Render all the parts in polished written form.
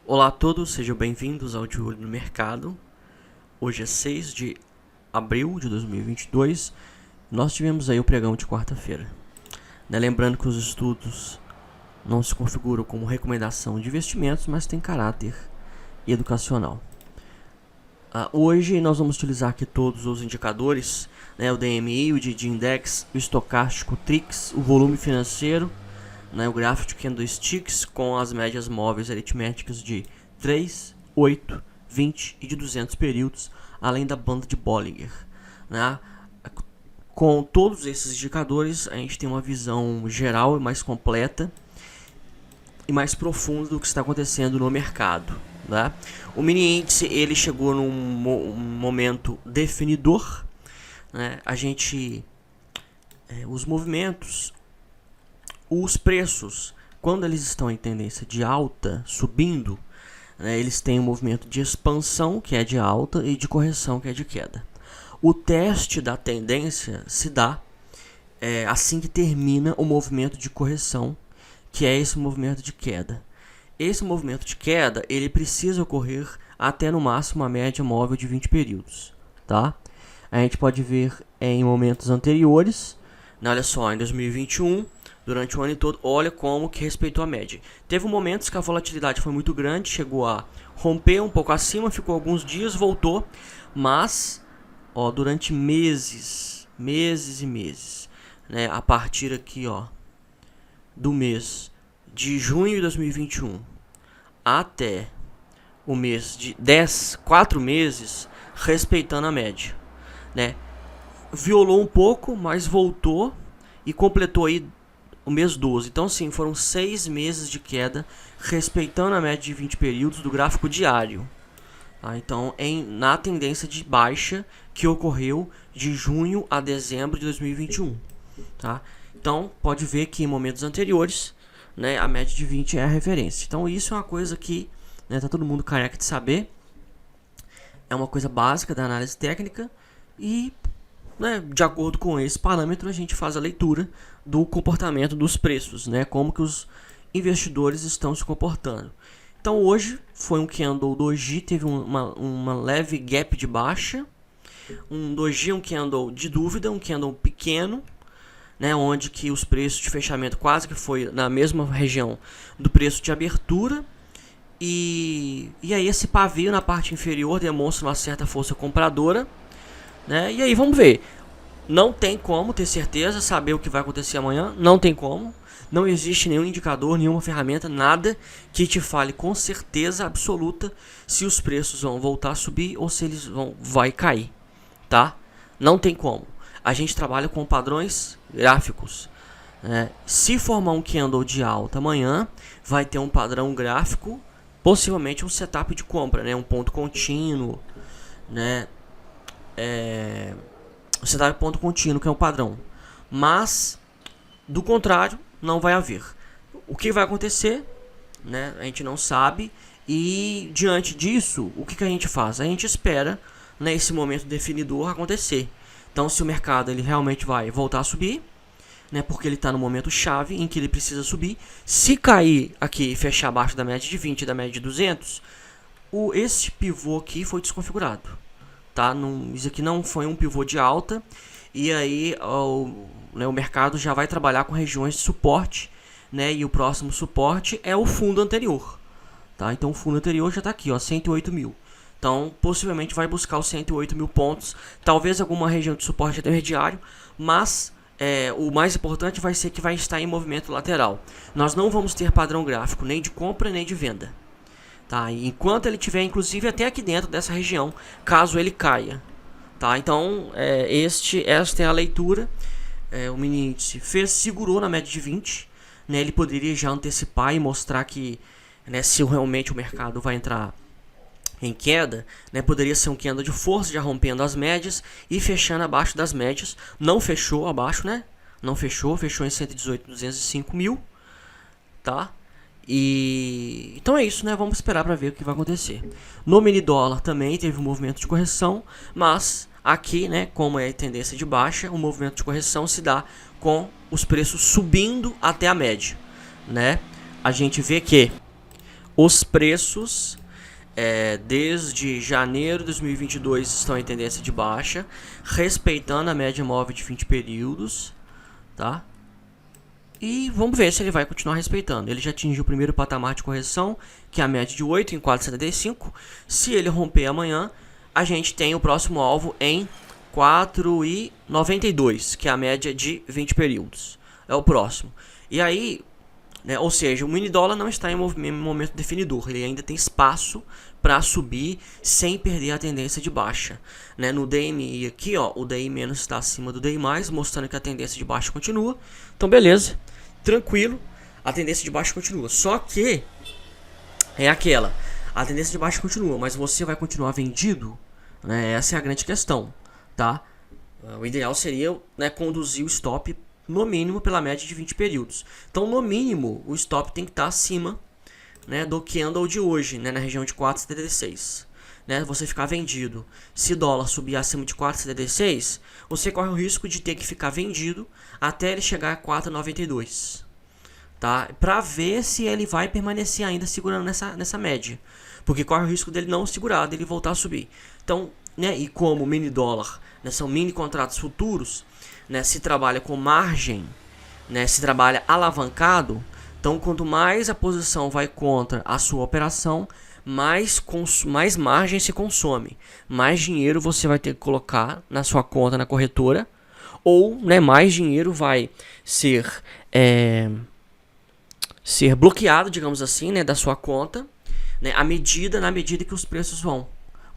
Olá a todos, sejam bem-vindos ao De Olho no Mercado. Hoje é 6 de abril de 2022. Nós tivemos aí o pregão de quarta-feira. Lembrando que os estudos não se configuram como recomendação de investimentos, mas tem caráter educacional. Hoje nós vamos utilizar aqui todos os indicadores, o DMI, o DD Index, o estocástico, o TRIX, o volume financeiro, o gráfico de candlesticks com as médias móveis aritméticas de 3, 8, 20 e de 200 períodos, além da banda de Bollinger. Com todos esses indicadores, a gente tem uma visão geral e mais completa e mais profunda do que está acontecendo no mercado. O mini índice ele chegou num momento definidor. Os movimentos, os preços, quando eles estão em tendência de alta, subindo, eles têm um movimento de expansão, que é de alta, e de correção, que é de queda. O teste da tendência se dá assim que termina o movimento de correção, que é esse movimento de queda. Esse movimento de queda ele precisa ocorrer até no máximo a média móvel de 20 períodos. A gente pode ver em momentos anteriores, olha só, em 2021, durante o ano todo, olha como que respeitou a média. Teve momentos que a volatilidade foi muito grande, chegou a romper um pouco acima, ficou alguns dias, voltou, mas durante meses e meses, a partir aqui do mês de junho de 2021 até o mês de 4 meses, respeitando a média, violou um pouco, mas voltou e completou aí o mês 12. Então sim, foram 6 meses de queda, respeitando a média de 20 períodos do gráfico diário. Então na tendência de baixa que ocorreu de junho a dezembro de 2021. Então pode ver que em momentos anteriores, a média de 20 é a referência. Então isso é uma coisa que tá todo mundo careca de saber. É uma coisa básica da análise técnica e de acordo com esse parâmetro a gente faz a leitura do comportamento dos preços, como que os investidores estão se comportando. Então hoje foi um candle doji, teve uma leve gap de baixa, um doji, um candle de dúvida, um candle pequeno, onde que os preços de fechamento quase que foi na mesma região do preço de abertura. E aí esse pavio na parte inferior demonstra uma certa força compradora, e aí vamos ver. Não tem como ter certeza, saber o que vai acontecer amanhã, não tem como. Não existe nenhum indicador, nenhuma ferramenta, nada que te fale com certeza absoluta se os preços vão voltar a subir ou se eles vai cair, Não tem como. A gente trabalha com padrões gráficos. Se formar um candle de alta amanhã, vai ter um padrão gráfico, possivelmente um setup de compra, um ponto contínuo, o setup ponto contínuo, que é um padrão. Mas, do contrário, não vai haver. O que vai acontecer, a gente não sabe. E diante disso, o que a gente faz? A gente espera esse momento definidor acontecer. Então, se o mercado ele realmente vai voltar a subir, porque ele está no momento chave em que ele precisa subir. Se cair aqui e fechar abaixo da média de 20 e da média de 200, esse pivô aqui foi desconfigurado. Isso aqui não foi um pivô de alta. E aí o mercado já vai trabalhar com regiões de suporte, e o próximo suporte é o fundo anterior. Então o fundo anterior já está aqui, 108 mil. Então possivelmente vai buscar os 108 mil pontos, talvez alguma região de suporte intermediário, mas o mais importante vai ser que vai estar em movimento lateral. Nós não vamos ter padrão gráfico nem de compra nem de venda, enquanto ele estiver inclusive até aqui dentro dessa região, caso ele caia. Então esta é a leitura. O mini índice segurou na média de 20, ele poderia já antecipar e mostrar que se realmente o mercado vai entrar em queda, poderia ser um queda de força, já rompendo as médias e fechando abaixo das médias. Não fechou abaixo, não fechou em 118.205 mil, E então é isso, vamos esperar para ver o que vai acontecer. No mini dólar também teve um movimento de correção, mas aqui, como é tendência de baixa, o movimento de correção se dá com os preços subindo até a média, A gente vê que os preços desde janeiro de 2022 estão em tendência de baixa, respeitando a média móvel de 20 períodos, tá? E vamos ver se ele vai continuar respeitando. Ele já atingiu o primeiro patamar de correção, que é a média de 8 em 4,75. Se ele romper amanhã, a gente tem o próximo alvo em 4,92, que é a média de 20 períodos. É o próximo. E aí, né, ou seja, o mini dólar não está em momento definidor. Ele ainda tem espaço para subir sem perder a tendência de baixa, né? No DMI aqui, ó, o DI- está acima do DI+, mostrando que a tendência de baixa continua. Então beleza, tranquilo, a tendência de baixa continua. Só que é aquela, a tendência de baixa continua, mas você vai continuar vendido, né? Essa é a grande questão, tá? O ideal seria, né, conduzir o stop no mínimo pela média de 20 períodos. Então no mínimo o stop tem que estar acima, né, do candle de hoje, né, na região de 4,76, né, você ficar vendido. Se o dólar subir acima de 4,76, você corre o risco de ter que ficar vendido até ele chegar a 4,92, tá? Para ver se ele vai permanecer ainda segurando nessa média, porque corre o risco dele não segurar, dele voltar a subir. Então, né, e como mini dólar, né, são mini contratos futuros, né, se trabalha com margem, né, se trabalha alavancado. Então, quanto mais a posição vai contra a sua operação, mais margem se consome, mais dinheiro você vai ter que colocar na sua conta na corretora, ou, né, mais dinheiro vai ser bloqueado, digamos assim, né, da sua conta, né, na medida que os preços vão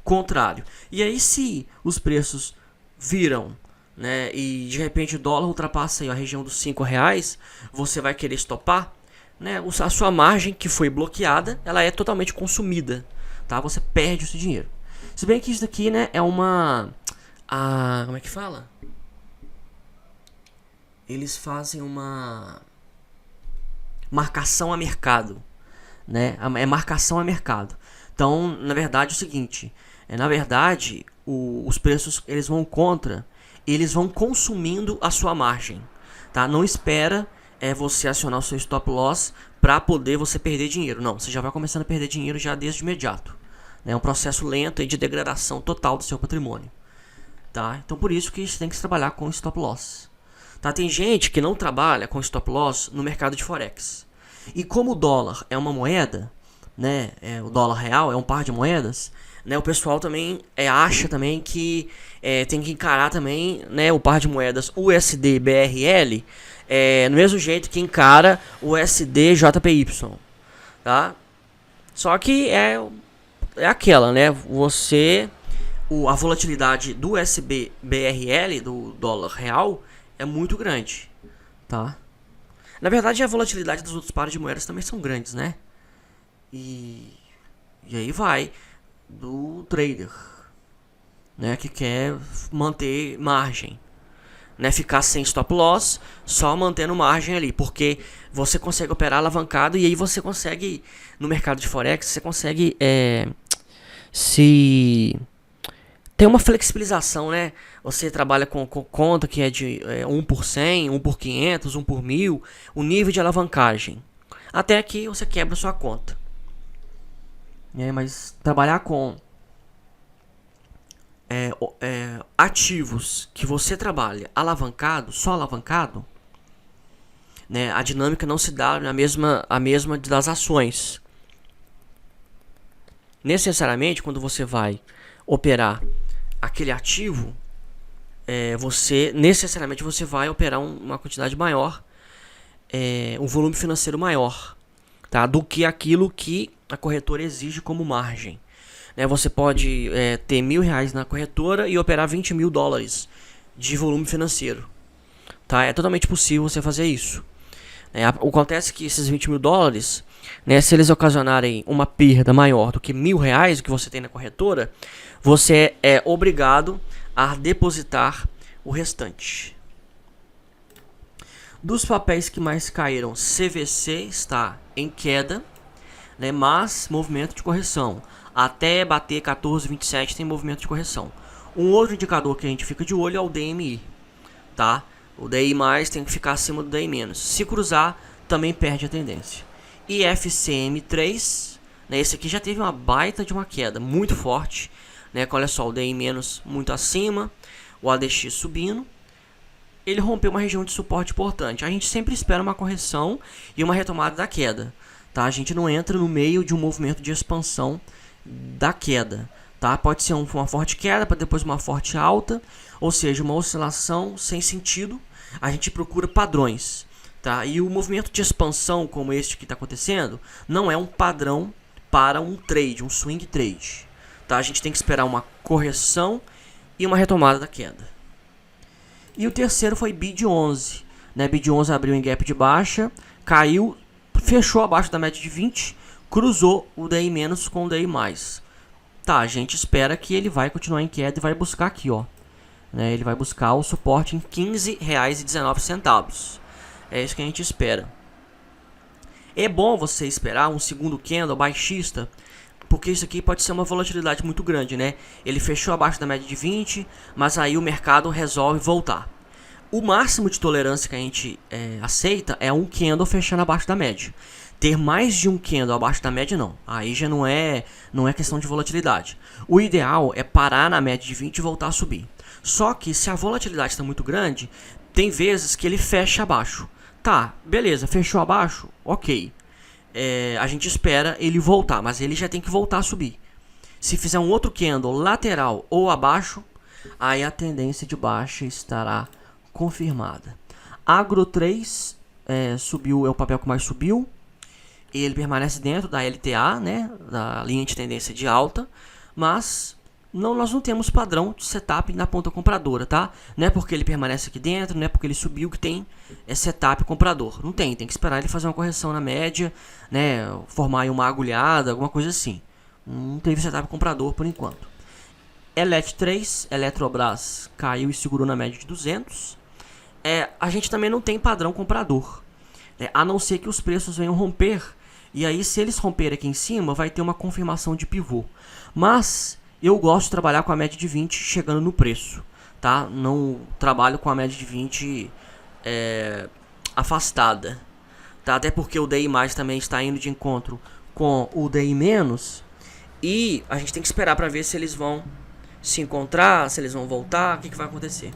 contrário. E aí, se os preços viram, né, e de repente o dólar ultrapassa aí a região dos R$5, você vai querer estopar, né, a sua margem que foi bloqueada, ela é totalmente consumida, tá? Você perde o seu dinheiro. Se bem que isso daqui, né, é como é que fala? Eles fazem uma marcação a mercado, né? É marcação a mercado. Então, na verdade, é o seguinte, os preços eles vão contra, eles vão consumindo a sua margem, tá? Não espera você acionar o seu stop loss para poder você perder dinheiro. Não, você já vai começando a perder dinheiro já desde imediato. É um processo lento de degradação total do seu patrimônio, tá? Então por isso que você tem que trabalhar com stop loss, tá? Tem gente que não trabalha com stop loss no mercado de forex. E como o dólar é uma moeda, né? O dólar real é um par de moedas, né? O pessoal também acha também que tem que encarar também, né, o par de moedas USD-BRL no mesmo jeito que encara o USD-JPY, tá? Só que é aquela, né? A volatilidade do USD-BRL, do dólar real, é muito grande, tá? Na verdade, a volatilidade dos outros pares de moedas também são grandes, né? E aí vai do trader, né, que quer manter margem, né, ficar sem stop loss, só mantendo margem ali, porque você consegue operar alavancado e aí você consegue, no mercado de forex, você consegue tem uma flexibilização, né? Você trabalha com conta que é de 1 por 100, 1 por 500, 1 por 1000, o nível de alavancagem, até que você quebra sua conta. Mas trabalhar com ativos que você trabalha alavancado, só alavancado, né, a dinâmica não se dá a mesma das ações. Necessariamente, quando você vai operar aquele ativo, você vai operar uma quantidade maior, um volume financeiro maior, tá, do que aquilo que a corretora exige como margem. Você pode ter R$1.000 na corretora e operar $20.000 de volume financeiro, tá? É totalmente possível você fazer isso. Acontece que esses $20.000, né, se eles ocasionarem uma perda maior do que R$1.000 que você tem na corretora, você é obrigado a depositar o restante. Dos papéis que mais caíram, CVC está em queda, né, mas movimento de correção. Até bater 14,27 tem movimento de correção. Um outro indicador que a gente fica de olho é o DMI, tá? O DI+ tem que ficar acima do DI-. Se cruzar, também perde a tendência. IFCM3, né? Esse aqui já teve uma baita de uma queda muito forte, né? Olha só, o DI- muito acima, o ADX subindo. Ele rompeu uma região de suporte importante. A gente sempre espera uma correção e uma retomada da queda, tá? A gente não entra no meio de um movimento de expansão da queda, tá? Pode ser uma forte queda para depois uma forte alta, ou seja, uma oscilação sem sentido. A gente procura padrões, tá? E o movimento de expansão como este que está acontecendo não é um padrão para um trade, um swing trade, tá? A gente tem que esperar uma correção e uma retomada da queda. E o terceiro foi BID11, né? BID11 abriu em gap de baixa, caiu, fechou abaixo da média de 20, cruzou o DI- com o DI+. Tá, a gente espera que ele vai continuar em queda e vai buscar aqui, ó, né? Ele vai buscar o suporte em R$ 15,19. É isso que a gente espera. É bom você esperar um segundo candle baixista, porque isso aqui pode ser uma volatilidade muito grande, né? Ele fechou abaixo da média de 20, mas aí o mercado resolve voltar. O máximo de tolerância que a gente aceita é um candle fechando abaixo da média. Ter mais de um candle abaixo da média, não. Aí já não é questão de volatilidade. O ideal é parar na média de 20 e voltar a subir. Só que se a volatilidade está muito grande, tem vezes que ele fecha abaixo. Tá, beleza, fechou abaixo? Ok. A gente espera ele voltar, mas ele já tem que voltar a subir. Se fizer um outro candle lateral ou abaixo, aí a tendência de baixa estará confirmada. Agro 3 subiu, é o papel que mais subiu. Ele permanece dentro da LTA, né, da linha de tendência de alta, mas nós não temos padrão de setup na ponta compradora, tá? Não é porque ele permanece aqui dentro, não é porque ele subiu que tem setup comprador. Não tem que esperar ele fazer uma correção na média, né, formar aí uma agulhada, alguma coisa assim. Não teve setup comprador por enquanto. ELET 3, Eletrobras caiu e segurou na média de 200. A gente também não tem padrão comprador, a não ser que os preços venham romper. E aí, se eles romperem aqui em cima, vai ter uma confirmação de pivô. Mas eu gosto de trabalhar com a média de 20 chegando no preço, tá? Não trabalho com a média de 20 afastada, tá? Até porque o DI+ também está indo de encontro com o DI-, e a gente tem que esperar para ver se eles vão se encontrar, se eles vão voltar, o que vai acontecer.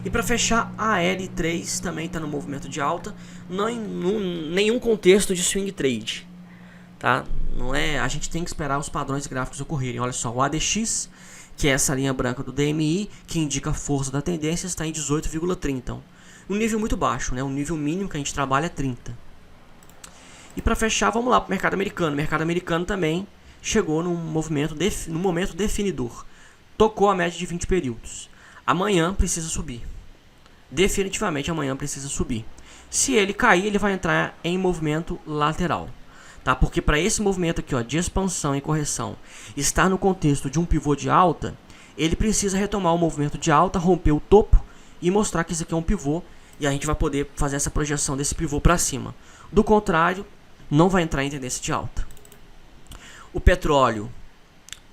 E para fechar, a L3 também está no movimento de alta, não em nenhum contexto de swing trade, tá? Não é, a gente tem que esperar os padrões gráficos ocorrerem. Olha só, o ADX, que é essa linha branca do DMI, que indica a força da tendência, está em 18,30. Então, um nível muito baixo, né? O nível mínimo que a gente trabalha é 30. E para fechar, vamos lá para o mercado americano. O mercado americano também chegou num momento definidor. Tocou a média de 20 períodos. Amanhã precisa subir. Definitivamente amanhã precisa subir. Se ele cair, ele vai entrar em movimento lateral, tá? Porque para esse movimento aqui, ó, de expansão e correção, estar no contexto de um pivô de alta, ele precisa retomar o movimento de alta, romper o topo e mostrar que isso aqui é um pivô, e a gente vai poder fazer essa projeção desse pivô para cima. Do contrário, não vai entrar em tendência de alta. O petróleo,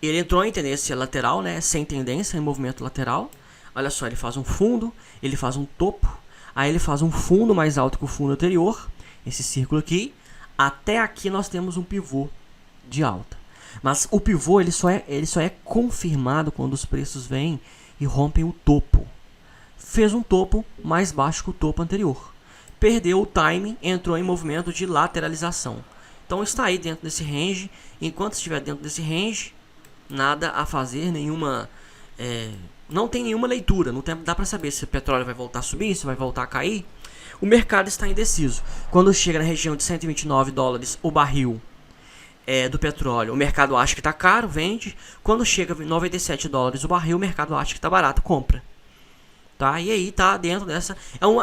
ele entrou em tendência lateral, né? Sem tendência, em movimento lateral. Olha só, ele faz um fundo, ele faz um topo, aí ele faz um fundo mais alto que o fundo anterior, esse círculo aqui. Até aqui nós temos um pivô de alta. Mas o pivô ele só é confirmado quando os preços vêm e rompem o topo. Fez um topo mais baixo que o topo anterior. Perdeu o time, entrou em movimento de lateralização. Então está aí dentro desse range. Enquanto estiver dentro desse range, nada a fazer, não tem nenhuma leitura, não dá para saber se o petróleo vai voltar a subir, se vai voltar a cair. O mercado está indeciso. Quando chega na região de 129 dólares o barril do petróleo, o mercado acha que está caro, vende. Quando chega a 97 dólares o barril, o mercado acha que está barato, compra. Tá? E aí tá dentro dessa...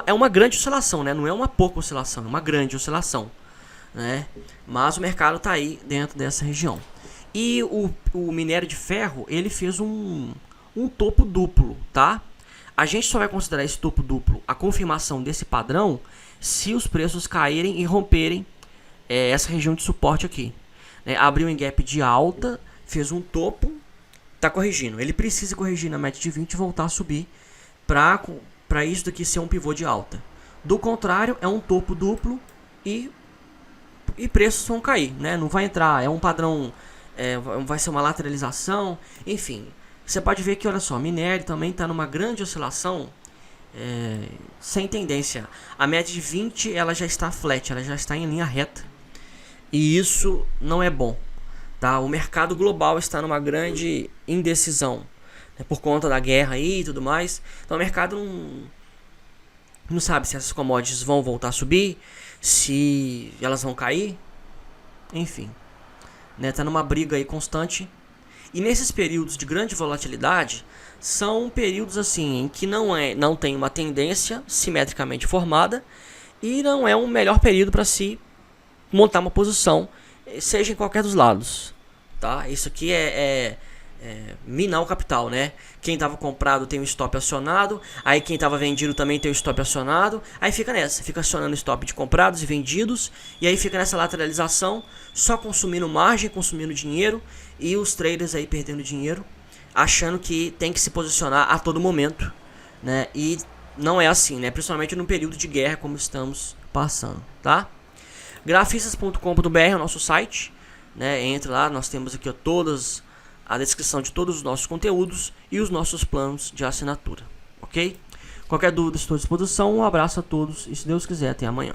É uma grande oscilação, né? Não é uma pouca oscilação, é uma grande oscilação, né? Mas o mercado está aí dentro dessa região. E o minério de ferro, ele fez um topo duplo, tá? A gente só vai considerar esse topo duplo a confirmação desse padrão se os preços caírem e romperem essa região de suporte aqui. Abriu em gap de alta, fez um topo, tá corrigindo. Ele precisa corrigir na média de 20 e voltar a subir para isso daqui ser um pivô de alta. Do contrário, é um topo duplo e e preços vão cair, né? Não vai entrar, é um padrão, vai ser uma lateralização, enfim. Você pode ver que, olha só, minério também está numa grande oscilação, sem tendência. A média de 20 ela já está flat, ela já está em linha reta, e isso não é bom, tá? O mercado global está numa grande indecisão, né, por conta da guerra aí e tudo mais. Então o mercado não sabe se essas commodities vão voltar a subir, se elas vão cair, enfim, né? Tá numa briga aí constante. E nesses períodos de grande volatilidade, são períodos assim em que não tem uma tendência simetricamente formada, e não é um melhor período para se montar uma posição, seja em qualquer dos lados, tá? Isso aqui é minar o capital, né? Quem estava comprado tem o stop acionado, aí quem estava vendido também tem o stop acionado, aí fica nessa, fica acionando o stop de comprados e vendidos, e aí fica nessa lateralização, só consumindo margem, consumindo dinheiro, e os traders aí perdendo dinheiro, achando que tem que se posicionar a todo momento, né? E não é assim, né? Principalmente no período de guerra como estamos passando, tá? Grafistas.com.br é o nosso site, né? Entre lá, nós temos aqui a descrição de todos os nossos conteúdos e os nossos planos de assinatura, ok? Qualquer dúvida, estou à disposição. Um abraço a todos e, se Deus quiser, até amanhã.